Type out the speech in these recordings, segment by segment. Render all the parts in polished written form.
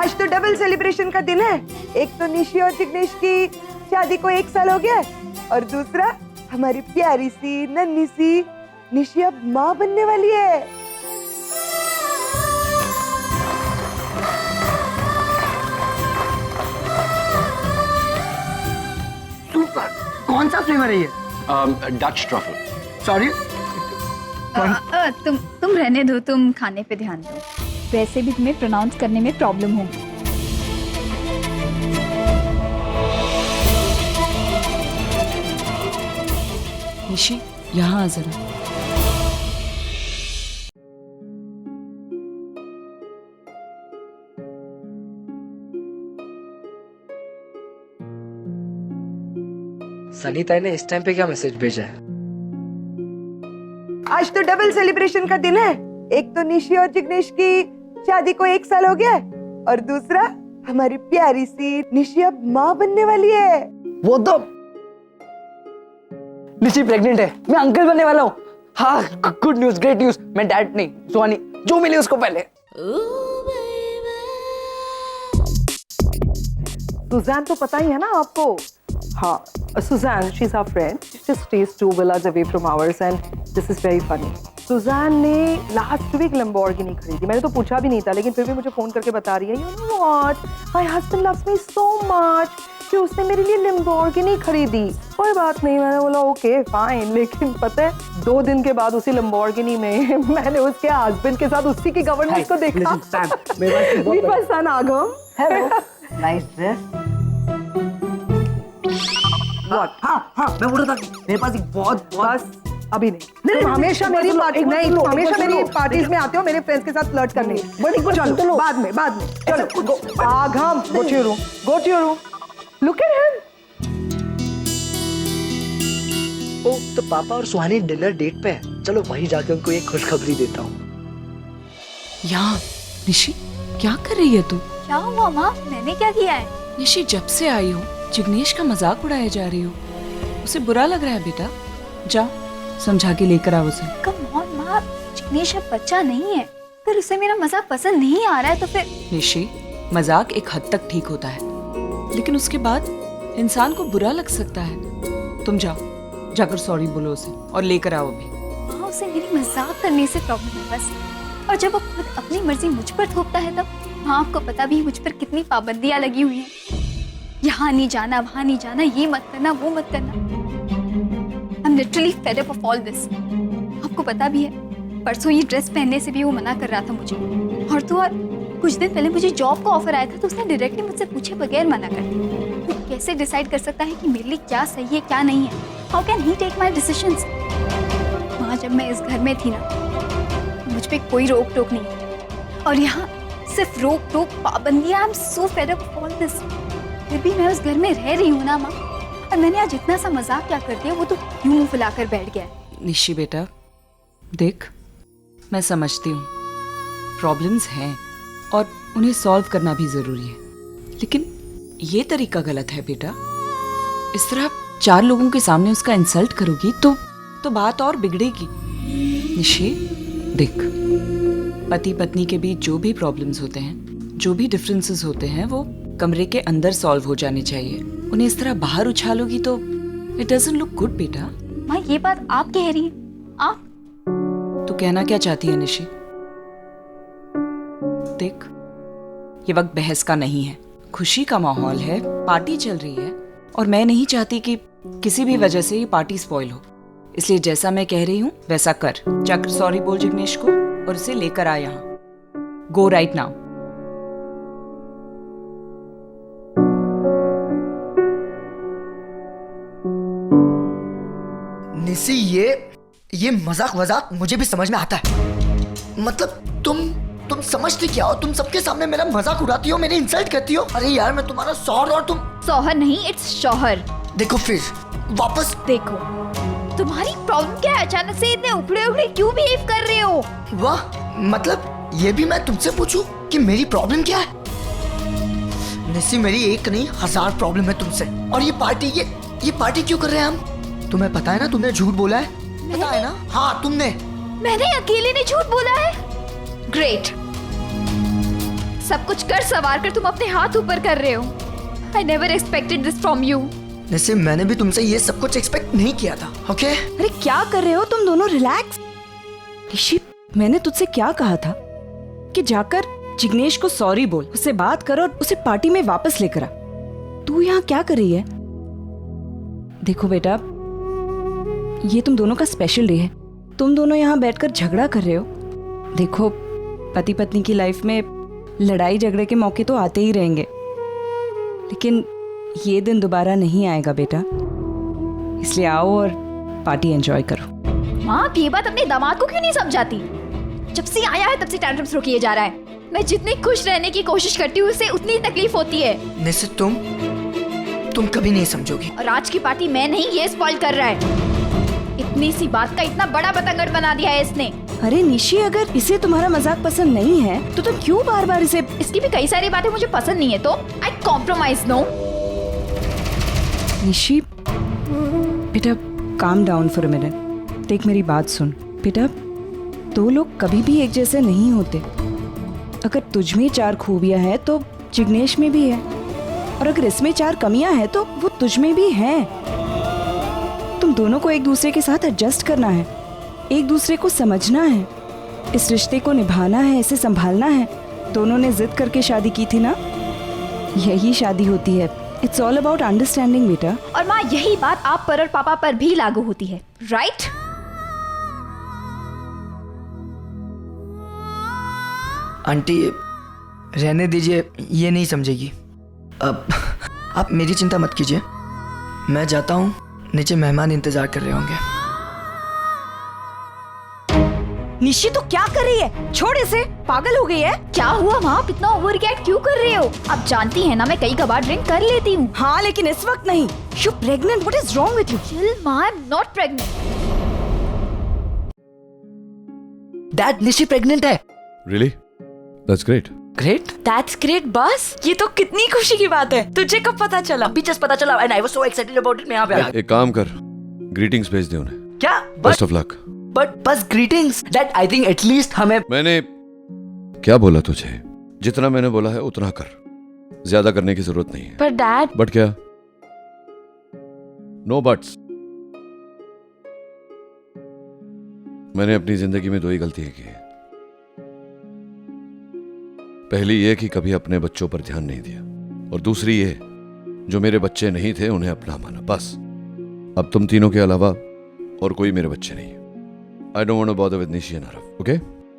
आज तो double celebration का दिन है। एक तो निशी और जिग्नेश की शादी को 1 साल हो गया और दूसरा हमारी प्यारी सी नन्ही सी निशी अब माँ बनने वाली है। सुपर। कौन सा फ्लेवर है ये? Dutch truffle. सॉरी। तुम रहने दो, तुम खाने पे ध्यान दो। वैसे भी तुम्हें प्रोनाउंस करने में प्रॉब्लम होगी। निशी, यहाँ आ जरा। सनी ताई ने इस टाइम पे क्या मैसेज भेजा है? आज तो डबल सेलिब्रेशन का दिन है। एक तो निशी और जिग्नेश की शादी को 1 साल हो गया और दूसरा हमारी प्यारी सी निशी अब माँ बनने वाली है। वो तो निशी प्रेग्नेंट है, मैं अंकल बनने वाला हूँ। हाँ, गुड न्यूज, ग्रेट न्यूज। मैं डैड नहीं, सुहानी जो मिली उसको पहले। सुजैन तो पता ही है ना आपको? हाँ, Suzanne, she's our friend. She just stays 2 villas away from ours and this is very funny. Suzanne ने last week Lamborghini खरीदी। मैंने तो पूछा भी नहीं था, लेकिन फिर भी मुझे फोन करके बता रही है, you know what? My husband loves me so much कि उसने मेरे लिए Lamborghini खरीदी। कोई बात नहीं, मैंने बोला ओके फाइन, लेकिन पता है 2 दिन के बाद उसी Lamborghini में मैंने उसके हस्बैंड के साथ उसी की गवर्नेंस को देखा। Meet my son Agam. Hello, nice dress. हाँ, मैं बोल रहा था मेरे पास एक बहुत बस अभी नहीं। तुम हमेशा मेरी पार्टी नहीं, तुम हमेशा मेरी पार्टीज में आते हो मेरे फ्रेंड्स के साथ फ्लर्ट करने। चलो बाद में चलो आगम, go to your room, look at him। ओ, तो पापा और सुहानी डिनर डेट पे है। चलो वहीं जाके उनको एक खुशखबरी देता हूँ। यहाँ निशी, क्या कर रही है तू? क्या हुआ माँ? मैंने क्या किया है? निशी, जब से आई हो जिग्नेश का मजाक उड़ाए जा रही हो। उसे बुरा लग रहा है बेटा, जा समझा के लेकर आओ उसे। कम ऑन माँ, जिग्नेश अब बच्चा नहीं है। अगर उसे मेरा मजाक पसंद नहीं आ रहा है तो फिर। निशी, मजाक एक हद तक ठीक होता है, लेकिन उसके बाद इंसान को बुरा लग सकता है। तुम जाओ, जाकर सॉरी बोलो उसे और लेकर आओ अभी। माँ, उसे मेरी मजाक करने से प्रॉब्लम है बस। और जब वो खुद अपनी मर्जी मुझ पर थोपता है तब। माँ, आपको पता भी है मुझ पर कितनी पाबंदियां लगी हुई हैं। यहाँ नहीं जाना, वहाँ नहीं जाना, ये मत करना, वो मत करना। I'm literally fed up of all this. आपको पता भी है, परसों ये ड्रेस पहनने से भी वो मना कर रहा था मुझे। और तो और कुछ दिन पहले मुझे जॉब का ऑफर आया था तो उसने डायरेक्टली मुझसे पूछे बगैर मना कर दिया। वो कैसे डिसाइड कर सकता है कि मेरे लिए क्या सही है क्या नहीं है? How can he take my decisions? वहाँ जब मैं इस घर में थी ना, तो मुझ पे कोई रोक टोक नहीं थी। और यहाँ सिर्फ रोक टोक, पाबंदियां। I'm so fed up of all this. फिर भी मैं उस घर में रह रही हूँ ना माँ। और मैंने आज इतना सा मजाक क्या कर दिया, वो तो यूं मुंह फुलाकर बैठ गया। निशी बेटा, देख, मैं समझती हूँ प्रॉब्लम्स हैं और उन्हें सॉल्व करना भी जरूरी है, लेकिन ये तरीका गलत है बेटा। इस तरह 4 लोगों के सामने उसका इंसल्ट करोगी तो बात और बिगड़ेगी। निशी देख, पति पत्नी के बीच जो भी प्रॉब्लम्स होते हैं, जो भी डिफरेंसेस होते हैं, वो कमरे के अंदर सॉल्व हो जाने चाहिए। उन्हें इस तरह बाहर उछालोगी तो इट डजंट लुक गुड बेटा। माँ, ये बात आप कह रही हैं? आप? तू कहना क्या चाहती है निशी? देख, ये वक्त बहस का नहीं है, खुशी का माहौल है, पार्टी चल रही है और मैं नहीं चाहती कि किसी भी वजह से ये पार्टी स्पॉइल हो। इसलिए जैसा मैं कह रही हूँ वैसा कर। जाकर सॉरी बोल जिग्नेश को और उसे लेकर आ यहाँ। Go right now. निशी, ये मजाक वजाक मुझे भी समझ में आता है। मतलब तुम समझती क्या हो? तुम सबके सामने मेरा मजाक उड़ाती हो, मेरी इंसल्ट करती हो। अरे यार, मैं तुम्हारा शौहर और तुम। शौहर नहीं, इट्स शौहर। देखो फिर वापस देखो, तुम्हारी प्रॉब्लम क्या है? अचानक से इतने उखड़े उखड़े क्यों बिहेव कर रहे हो? वाह, मतलब ये भी मैं तुमसे पूछूं कि मेरी प्रॉब्लम क्या है? निशी, मेरी एक नहीं 1000 प्रॉब्लम है तुमसे। और ये पार्टी क्यों कर रहे हैं हम? तुम्हें पता है ना, तुमने झूठ बोला है। पता है ना? हाँ, तुमने। मैंने अकेले ने झूठ बोला है? ग्रेट। सब कुछ कर सवार कर तुम अपने हाथ ऊपर कर रहे हो। I never expected this from you. निस्सी, मैंने भी तुमसे ये सब कुछ एक्सपेक्ट नहीं किया था, ओके? अरे क्या कर रहे हो तुम दोनों? रिलैक्स। ऋषि, मैंने तुझसे क्या कहा था कि जाकर जिग्नेश को सॉरी बोल, उससे बात कर और उसे पार्टी में वापस लेकर आ। तू यहाँ क्या कर रही है? देखो बेटा, ये तुम दोनों का स्पेशल डे है। तुम दोनों यहाँ बैठकर झगड़ा कर रहे हो। देखो, पति पत्नी की लाइफ में लड़ाई झगड़े के मौके तो आते ही रहेंगे, लेकिन ये दिन दोबारा नहीं आएगा बेटा। इसलिए आओ और पार्टी एंजॉय करो। माँ, आप ये बात अपने दामाद को क्यों नहीं समझाती? जब से आया है तब से टैंट्रम थ्रो किए जा रहा है। मैं जितनी खुश रहने की कोशिश करती हूँ उसे उतनी तकलीफ होती है। निस्सी, तुम कभी नहीं समझोगी। और आज की पार्टी मैं नहीं, ये स्पॉइल कर रहा है। इतनी सी बात का इतना बड़ा बतंगड़ बना दिया है इसने। अरे निशी, अगर इसे तुम्हारा मजाक पसंद नहीं है तो तुम क्यों बार बार इसे... इसकी भी कई सारी बातें मुझे पसंद नहीं है, तो आई कॉम्प्रोमाइज। नो निशी, बेटा calm down for a minute. देख मेरी बात सुन बेटा, दो लोग कभी भी एक जैसे नहीं होते। अगर तुझ में 4 खूबियां हैं तो जिग्नेश में भी है, और अगर इसमें 4 कमियां हैं तो वो तुझ में भी हैं। तुम दोनों को एक दूसरे के साथ एडजस्ट करना है, एक दूसरे को समझना है, इस रिश्ते को निभाना है, इसे संभालना है। दोनों ने जिद करके शादी की थी ना, यही शादी होती है। इट्स ऑल अबाउट अंडरस्टैंडिंग बेटा। और माँ, यही बात आप पर और पापा पर भी लागू होती है, राइट? आंटी, रहने दीजिए, ये नहीं समझेगी। अब आप मेरी चिंता मत कीजिए, मैं जाता हूँ, नीचे मेहमान इंतजार कर रहे होंगे। निशी, तो क्या कर रही है? छोड़ इसे, पागल हो गई है? क्या हुआ माँ, इतना ओवर रिएक्ट क्यों कर रहे हो? आप जानती हैं ना मैं कई कबार ड्रिंक कर लेती हूँ। हाँ, लेकिन इस वक्त नहीं। You pregnant, what is wrong with you? Chill माँ, I am not pregnant. Dad, Nishi pregnant है। Really? That's great. Great. That's great बस, ये तो कितनी खुशी की बात है। तुझे कब पता चला? अभी जस्ट पता चला and I was so excited about it. मैं यहाँ पे आ एक काम कर, ग्रीटिंग्स भेज दे उन्हें। क्या? Best of luck. बट बस greetings dad, I think at least हमें... मैंने क्या बोला तुझे? जितना मैंने बोला है उतना कर, ज्यादा करने की जरूरत नहीं है। पर डैड... बट क्या? No buts. मैंने अपनी जिंदगी में 2 ही गलतियां की हैं। पहली ये कि कभी अपने बच्चों पर ध्यान नहीं दिया, और दूसरी ये, जो मेरे बच्चे नहीं थे उन्हें अपना माना। बस, अब तुम तीनों के अलावा और कोई मेरे बच्चे नहीं है। I don't want to bother with Nishi and Arav, okay?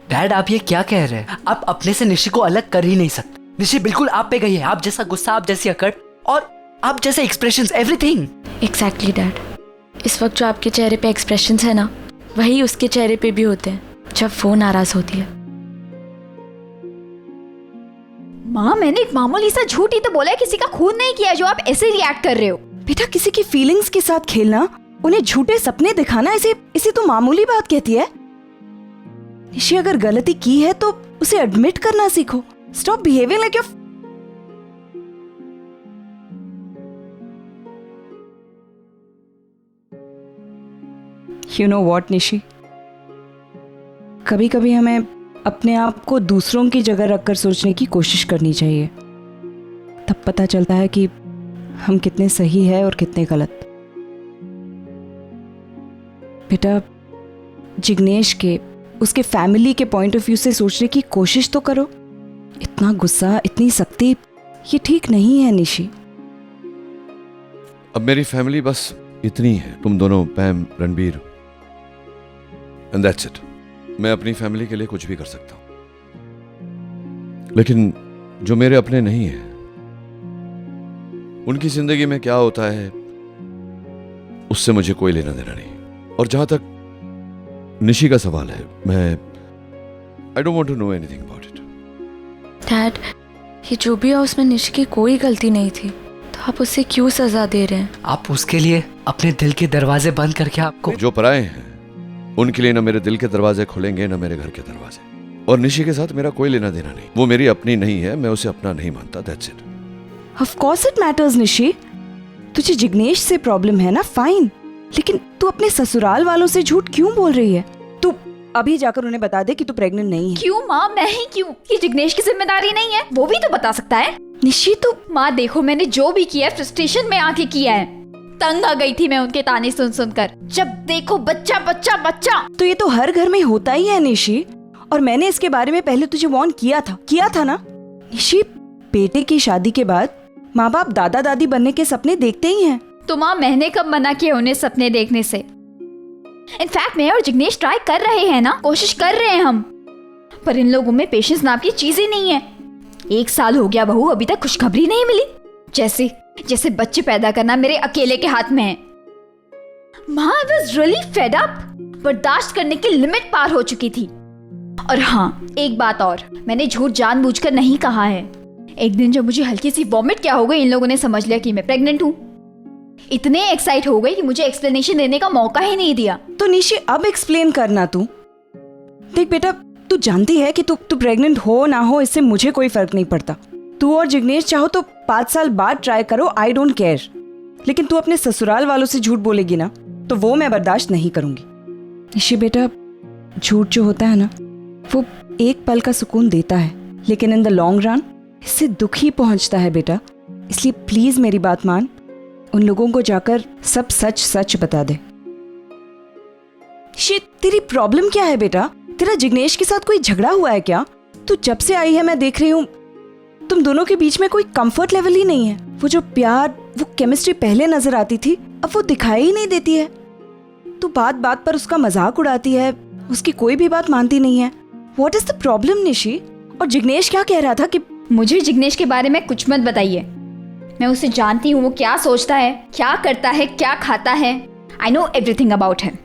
Dad, आप ये क्या कह रहे हैं? आप अपने से निशी को अलग कर ही नहीं सकते। निशी बिल्कुल आप पे गई है। आप जैसा गुस्सा, आप जैसी अकड़ और आप जैसे एक्सप्रेशंस, एवरीथिंग। एग्जैक्टली डैड, इस वक्त जो आपके चेहरे पे एक्सप्रेशंस है ना, वही उसके चेहरे पे भी होते हैं जब वो नाराज होती है। माँ, मैंने एक मामूली सा झूठ ही तो बोला है, किसी का खून नहीं किया जो आप ऐसे रिएक्ट कर रहे हो। बेटा, किसी की फीलिंग्स के साथ खेलना, उन्हें झूठे सपने दिखाना, इसे तो मामूली बात कहती है। निशी, अगर गलती की है तो उसे एडमिट करना सीखो। Stop behaving like your... you know what Nishi, कभी कभी हमें अपने आप को दूसरों की जगह रखकर सोचने की कोशिश करनी चाहिए। तब पता चलता है कि हम कितने सही है और कितने गलत। बेटा, जिग्नेश के, उसके फैमिली के पॉइंट ऑफ व्यू से सोचने की कोशिश तो करो। इतना गुस्सा, इतनी सख्ती, ये ठीक नहीं है निशी। अब मेरी फैमिली बस इतनी है, तुम दोनों, पैम, रणबीर, एंड दैट्स इट। मैं अपनी फैमिली के लिए कुछ भी कर सकता हूं, लेकिन जो मेरे अपने नहीं है, उनकी जिंदगी में क्या होता है उससे मुझे कोई लेना देना नहीं। और जहां तक निशी का सवाल है, मैं I don't want to know anything about it. Dad, ये जो भी है उसमें निशी की कोई गलती नहीं थी, तो आप उसे क्यों सजा दे रहे हैं? आप उसके लिए अपने दिल के दरवाजे बंद करके आपको... जो पराए हैं उनके लिए ना मेरे दिल के दरवाजे खुलेंगे ना मेरे घर के दरवाजे। और निशी के साथ मेरा कोई लेना देना नहीं। वो मेरी अपनी नहीं है, मैं उसे अपना नहीं मानता। That's it. Of course it matters Nishi. तुझे जिग्नेश से प्रॉब्लम है ना, फाइन, लेकिन तू अपने ससुराल वालों से झूठ क्यों बोल रही है? अभी जाकर उन्हें बता दे कि तू प्रेग्नेंट नहीं है। क्यों माँ, मैं ही क्यों? ये जिग्नेश की जिम्मेदारी नहीं है? वो भी तो बता सकता है। निशी तो माँ देखो, मैंने जो भी किया है फ्रस्ट्रेशन में आके किया है। तंग आ गई थी मैं उनके ताने सुन सुनकर। जब देखो बच्चा बच्चा बच्चा। तो ये तो हर घर में होता ही है निशी, और मैंने इसके बारे में पहले तुझे वार्न किया था ना। निशी, बेटे की शादी के बाद माँ बाप दादा दादी बनने के सपने देखते ही हैं। तो माँ, मैंने कब मना किया उन्हें सपने देखने से? इनफैक्ट मैं और जिग्नेश ट्राई कर रहे हैं ना, कोशिश कर रहे हैं हम, पर इन लोगों में पेशेंस नाम की चीज ही नहीं है। 1 साल हो गया बहू, अभी तक खुशखबरी नहीं मिली। जैसे बच्चे पैदा करना मेरे अकेले के हाथ में है। माँ, I was really fed up. बर्दाश्त करने की लिमिट पार हो चुकी थी। और हाँ, एक बात और, मैंने झूठ जानबूझकर नहीं कहा है। एक दिन जब मुझे हल्की सी वॉमिट क्या हो गई, इन लोगों ने समझ लिया कि मैं प्रेग्नेंट हूँ। इतने एक्साइट हो गई कि मुझे एक्सप्लेनेशन देने का मौका ही नहीं दिया। तो निशी, अब एक्सप्लेन करना तू। देख बेटा, तू जानती है कि तू प्रेग्नेंट हो ना हो, इससे मुझे कोई फर्क नहीं पड़ता। तू और जिग्नेश चाहो तो 5 साल बाद ट्राई करो, आई डोंट केयर। लेकिन तू अपने ससुराल वालों से झूठ बोलेगी ना, तो वो मैं बर्दाश्त नहीं करूंगी। निशी बेटा, झूठ जो होता है ना, वो एक पल का सुकून देता है, लेकिन इन द लॉन्ग रन इससे दुख ही पहुंचता है बेटा। इसलिए प्लीज मेरी बात मान, उन लोगों को जाकर सब सच सच बता दे। शिट, तेरी प्रॉब्लम क्या है बेटा? तेरा जिग्नेश के साथ कोई झगड़ा हुआ है क्या? तू जब से आई है मैं देख रही हूँ तुम दोनों के बीच में कोई कंफर्ट लेवल ही नहीं है। वो जो प्यार, वो केमिस्ट्री पहले नजर आती थी, अब वो दिखाई ही नहीं देती है। तू बात बात पर उसका मजाक उड़ाती है, उसकी कोई भी बात मानती नहीं है। What is the problem Nishi? और जिग्नेश क्या कह रहा था कि मुझे जिग्नेश के बारे में कुछ मत बताइए। मैं उसे जानती हूँ, वो क्या सोचता है, क्या करता है, क्या खाता है। I know everything about him.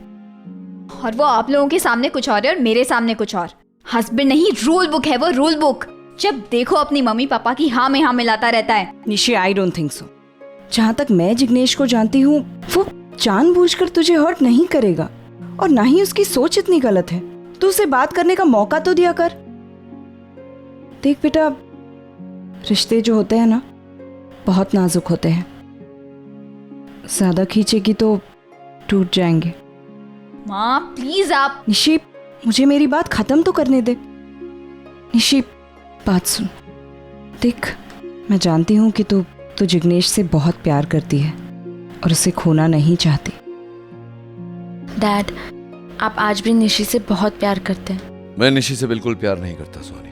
और वो आप लोगों के सामने कुछ और है और मेरे सामने कुछ और। हस्बैंड नहीं, रूल बुक है वो, रूल बुक। जब देखो अपनी मम्मी पापा की हाँ में हाँ मिलाता रहता है। Nishi, I don't think so. जहाँ तक मैं जिग्नेश को जानती हूँ, वो जानबूझकर तुझे हर्ट नहीं करेगा, और ना ही उसकी सोच इतनी गलत है। तू उसे बात करने का मौका तो दिया कर। देख बेटा, रिश्ते जो होते हैं ना, बहुत नाजुक होते हैं। ज्यादा खींचेगी तो टूट जाएंगे। माँ प्लीज आप। निशी, मुझे मेरी बात खत्म तो करने दे। निशी, बात सुन। देख, मैं जानती हूँ कि तू जिग्नेश से बहुत प्यार करती है और उसे खोना नहीं चाहती। डैड, आप आज भी निशी से बहुत प्यार करते हैं। मैं निशी से बिल्कुल प्यार नहीं करता सोनी।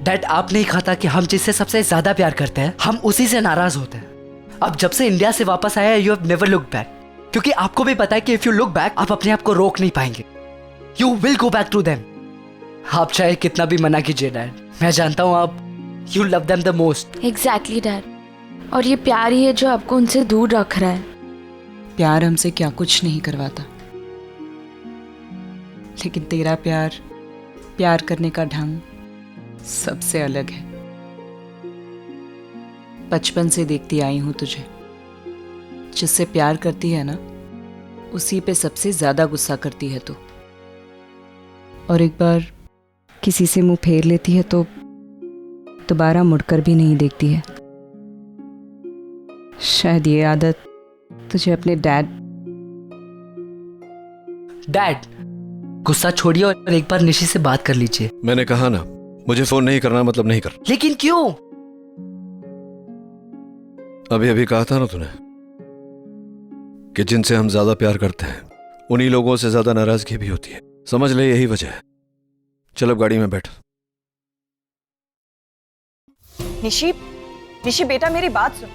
डैड, आप नहीं खाता कि हम जिससे सबसे ज्यादा प्यार करते हैं, हम उसी से नाराज होते हैं। अब जब से इंडिया से वापस आया, you have never look back, क्योंकि आपको भी पता है कि इफ यू लुक बैक, आप अपने आप को रोक नहीं पाएंगे। You will go back to them. आप चाहे कितना भी मना कीजिए डैड, मैं जानता हूँ आप you love them the most. Exactly dad, और ये प्यार ही है जो आपको उनसे दूर रख रहा है। प्यार हमसे क्या कुछ नहीं करवाता, लेकिन तेरा प्यार करने का ढंग सबसे अलग है। बचपन से देखती आई हूं तुझे, जिससे प्यार करती है ना, उसी पे सबसे ज्यादा गुस्सा करती है तू। और एक बार किसी से मुंह फेर लेती है तो दोबारा मुड़कर भी नहीं देखती है। शायद ये आदत तुझे अपने डैड, गुस्सा छोड़िए और एक बार निशी से बात कर लीजिए। मैंने कहा ना, मुझे फोन नहीं करना मतलब नहीं कर। लेकिन क्यों? अभी कहा था ना तूने कि जिनसे हम ज्यादा प्यार करते हैं, उन्हीं लोगों से ज्यादा नाराजगी भी होती है। समझ ले, यही वजह है। चल अब गाड़ी में बैठ। निशी बेटा, मेरी बात सुन।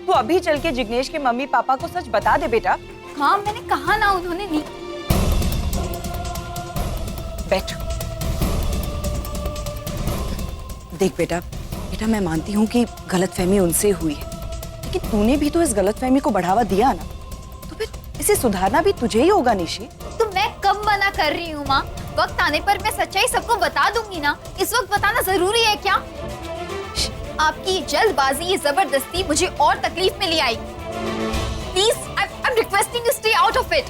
तू अभी चल के जिग्नेश के मम्मी पापा को सच बता दे बेटा। हाँ, मैंने कहा ना, उन्होंने नहीं। बैठ। देख बेटा, मैं मानती हूँ कि गलतफहमी उनसे हुई है, लेकिन तूने भी तो इस गलतफहमी को बढ़ावा दिया ना, तो फिर इसे सुधारना भी तुझे ही होगा निशी। तो मैं कब मना कर रही हूँ माँ? वक्त आने पर मैं सच्चाई सबको बता दूंगी ना। इस वक्त बताना जरूरी है क्या? आपकी ये जल्दबाजी, ये जबरदस्ती मुझे और तकलीफ में ले आई। Please, I am requesting you stay out of it.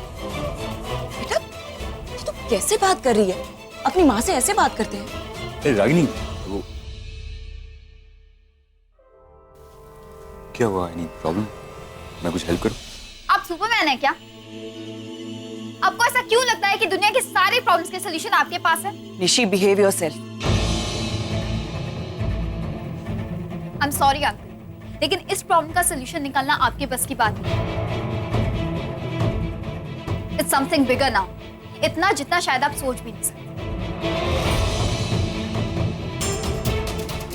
बेटा, तू कैसे बात कर रही है? अपनी माँ से ऐसे बात करते हैं? रागिनी, वो क्या हुआ? Any problem? मैं कुछ हेल्प करूं? आप सुपरमैन है क्या? आपको ऐसा क्यों लगता है कि दुनिया के सारे प्रॉब्लम्स के सॉल्यूशन आपके पास है? Nishi, behave yourself. I am sorry uncle, लेकिन इस प्रॉब्लम का सॉल्यूशन निकालना आपके बस की बात नहीं। इट्स समथिंग बिगर नाउ, इतना जितना शायद आप सोच भी नहीं सकते।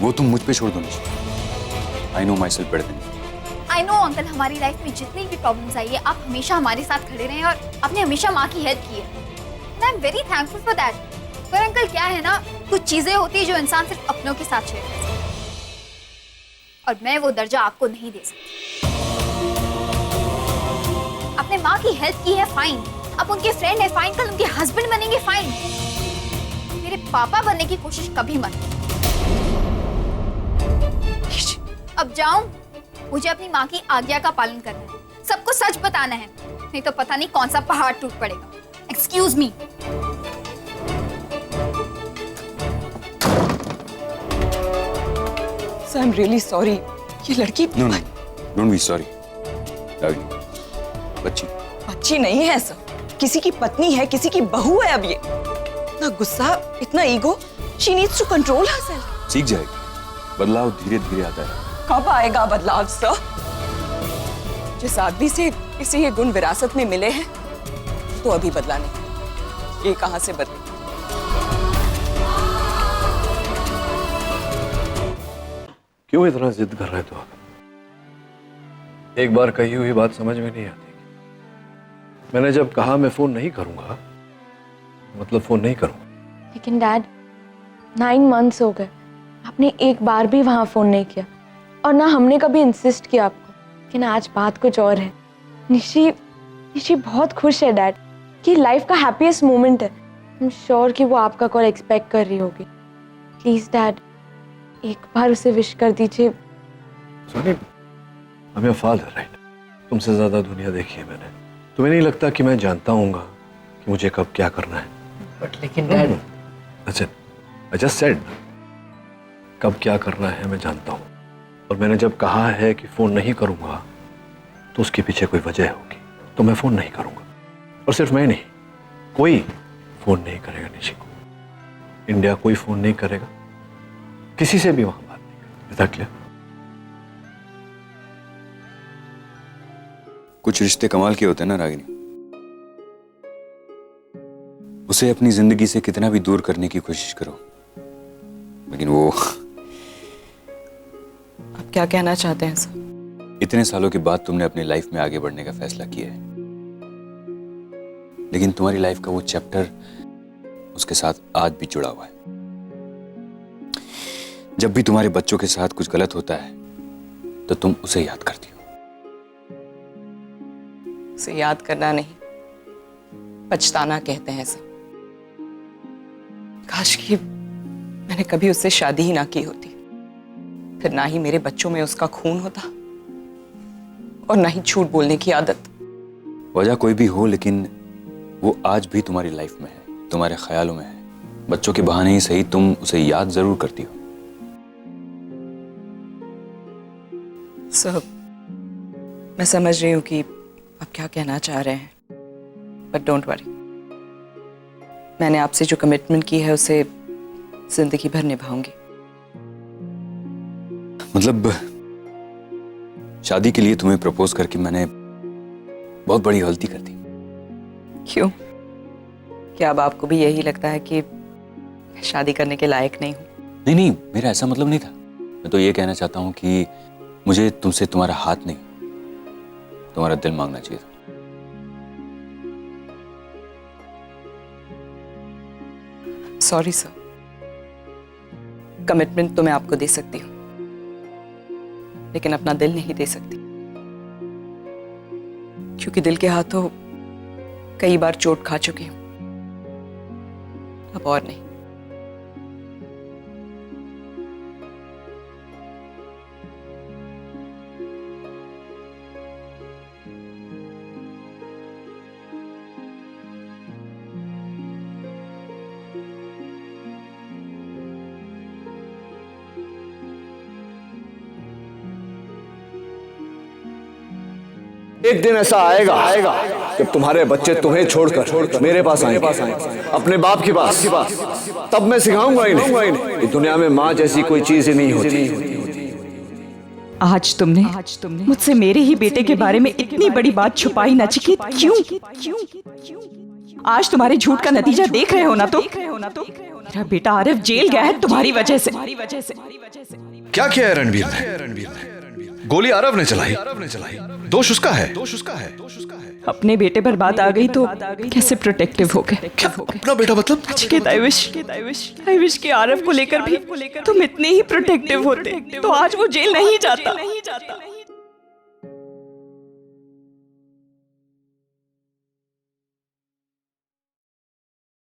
वो तुम मुझ पे छोड़ दो Nishi. I know my self better than you. I know uncle, हमारी लाइफ में जितनी भी प्रॉब्लम्स आई है, आप हमेशा हमारे साथ खड़े रहे और आपने हमेशा माँ की हेल्प की है। And I am very thankful for that. पर अंकल क्या है ना, कुछ चीजें होती है जो इंसान सिर्फ अपनों के साथ शेयर कर सकता है, और मैं वो दर्जा आपको नहीं दे सकती। आपने माँ की हेल्प की है, फाइन। आप उनके फ्रेंड है, फाइन। कल उनके हस्बैंड बनेंगे, फाइन। मेरे पापा बनने की कोशिश कभी मत। अब जाऊं? मुझे अपनी माँ की आज्ञा का पालन करना है, सबको सच बताना है, नहीं तो पता नहीं कौन सा पहाड़ टूट पड़ेगा। Excuse me. Sir, I am really sorry. ये लड़की no no, don't be sorry. बच्ची अच्छी नहीं है सर, किसी की पत्नी है, किसी की बहू है। अब ये इतना गुस्सा, इतना ego, she needs to control herself. सीख जाएगी, बदलाव धीरे धीरे आता है। कब आएगा बदलाव सर? जिस आदमी से इसे ये गुण विरासत में मिले हैं, तो अभी बदला नहीं, ये कहां से बदले? क्यों इतना जिद कर रहे हो आप? एक बार कही हुई बात समझ में नहीं आती। मैंने जब कहा मैं फोन नहीं करूंगा, मतलब फोन नहीं करूंगा। लेकिन डैड, 9 months हो गए, आपने एक बार भी वहाँ फ़ोन नहीं किया, और ना हमने कभी इंसिस्ट किया आपको। लेकिन आज बात कुछ और है। निशी बहुत खुश है डैड, कि लाइफ का हैप्पीएस्ट मोमेंट है। आई एम श्योर कि वो आपका कॉल एक्सपेक्ट कर रही होगी। प्लीज डैड, एक बार उसे विश कर दीजिए। Sorry, I am your father, right? तुमसे ज्यादा दुनिया देखी है मैंने। तुम्हें नहीं लगता कि मैं जानता हूँगा कि मुझे कब क्या करना है? बट लेकिन डैड, अच्छा, आई जस्ट सेड, कब क्या करना है मैं जानता हूँ। और मैंने जब कहा है कि फोन नहीं करूंगा, तो उसके पीछे कोई वजह होगी, तो मैं फोन नहीं करूंगा। और सिर्फ मैं नहीं, कोई फोन नहीं करेगा निशी को। इंडिया कोई फोन नहीं करेगा, किसी से भी वहां बात नहीं करेगा। Is that clear? कुछ रिश्ते कमाल के होते हैं ना रागिनी। उसे अपनी जिंदगी से कितना भी दूर करने की कोशिश करो, लेकिन वो आप क्या कहना चाहते हैं सर? इतने सालों के बाद तुमने अपनी लाइफ में आगे बढ़ने का फैसला किया है, लेकिन तुम्हारी लाइफ का वो चैप्टर उसके साथ आज भी जुड़ा हुआ है। जब भी तुम्हारे बच्चों के साथ कुछ गलत होता है, तो तुम उसे याद करती हो। उसे याद करना नहीं, पछताना कहते हैं सर। काश कि मैंने कभी उससे शादी ही ना की होती, फिर ना ही मेरे बच्चों में उसका खून होता, और ना ही झूठ बोलने की आदत। वजह कोई भी हो, लेकिन वो आज भी तुम्हारी लाइफ में है, तुम्हारे ख्यालों में है। बच्चों के बहाने ही सही, तुम उसे याद जरूर करती हो। सर, मैं समझ रही हूँ कि आप क्या कहना चाह रहे हैं, बट डोंट वरी, मैंने आपसे जो कमिटमेंट की है उसे जिंदगी भर निभाऊंगी। मतलब शादी के लिए तुम्हें प्रपोज करके मैंने बहुत बड़ी गलती कर दी। क्यों? क्या अब आपको भी यही लगता है कि मैं शादी करने के लायक नहीं हूँ? नहीं नहीं, मेरा ऐसा मतलब नहीं था। मैं तो ये कहना चाहता हूँ कि मुझे तुमसे तुम्हारा हाथ नहीं, तुम्हारा दिल मांगना चाहिए था। सॉरी सर, कमिटमेंट तो मैं आपको दे सकती हूँ, लेकिन अपना दिल नहीं दे सकती, क्योंकि दिल के हाथों कई बार चोट खा चुकी हूं। अब और नहीं। एक दिन ऐसा आएगा जब तुम्हारे बच्चे तुम्हें छोड़कर मेरे पास आएंगे, अपने बाप के पास। तब मैं सिखाऊंगा इन्हें कि दुनिया में माँ जैसी कोई चीज ही नहीं होती। आज तुमने मुझसे मेरे ही बेटे के बारे में इतनी बड़ी बात छुपाई नचिकेत, क्यों? आज तुम्हारे झूठ का नतीजा देख रहे हो ना? तो मेरा बेटा आरिफ जेल गया है तुम्हारी वजह से। क्या किया है रणवीर ने? गोली आरव ने चलाई, दोष उसका है। अपने बेटे पर बात आ गई तो कैसे प्रोटेक्टिव हो गए? क्या अपना बेटा मतलब? नचिकेत, आई विश कि आरव को लेकर भी तुम इतने ही प्रोटेक्टिव होते तो आज वो जेल नहीं जाता।